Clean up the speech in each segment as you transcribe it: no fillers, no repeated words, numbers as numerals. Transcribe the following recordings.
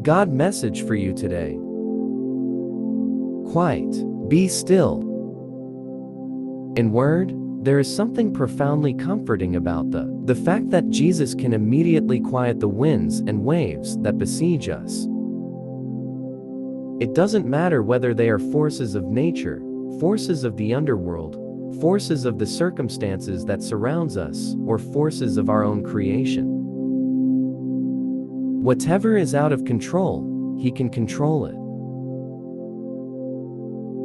God message for you today. Quiet. Be still. In word, there is something profoundly comforting about the fact that Jesus can immediately quiet the winds and waves that besiege us. It doesn't matter whether they are forces of nature, forces of the underworld, forces of the circumstances that surrounds us, or forces of our own creation. Whatever is out of control, He can control it.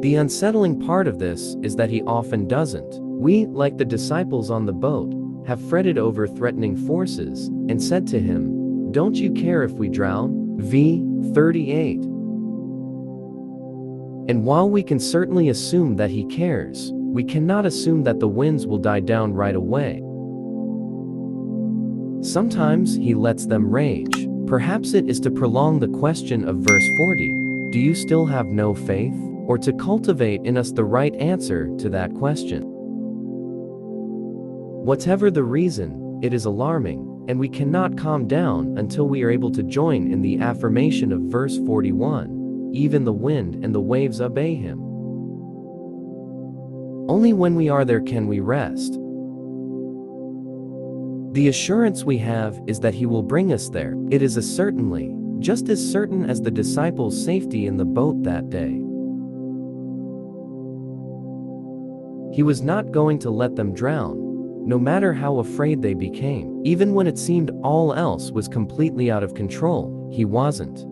The unsettling part of this is that He often doesn't. We, like the disciples on the boat, have fretted over threatening forces and said to Him, "Don't you care if we drown?" v. 38. And while we can certainly assume that He cares, we cannot assume that the winds will die down right away. Sometimes He lets them rage. Perhaps it is to prolong the question of verse 40, "Do you still have no faith?" or to cultivate in us the right answer to that question. Whatever the reason, it is alarming, and we cannot calm down until we are able to join in the affirmation of verse 41, "Even the wind and the waves obey Him." Only when we are there can we rest. The assurance we have is that He will bring us there. It is a certainty, just as certain as the disciples' safety in the boat that day. He was not going to let them drown, no matter how afraid they became. Even when it seemed all else was completely out of control, He wasn't.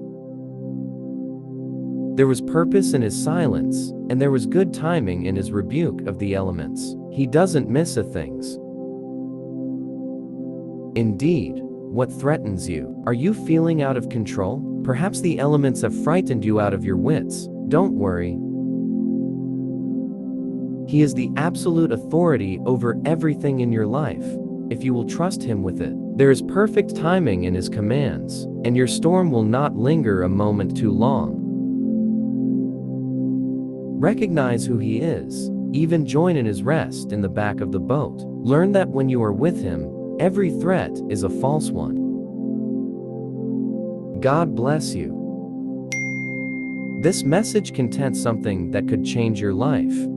There was purpose in His silence, and there was good timing in His rebuke of the elements. He doesn't miss a thing. Indeed, what threatens you? Are you feeling out of control? Perhaps the elements have frightened you out of your wits. Don't worry. He is the absolute authority over everything in your life, if you will trust Him with it. There is perfect timing in His commands, and your storm will not linger a moment too long. Recognize who He is, even join in His rest in the back of the boat. Learn that when you are with Him, every threat is a false one. God bless you. This message contains something that could change your life.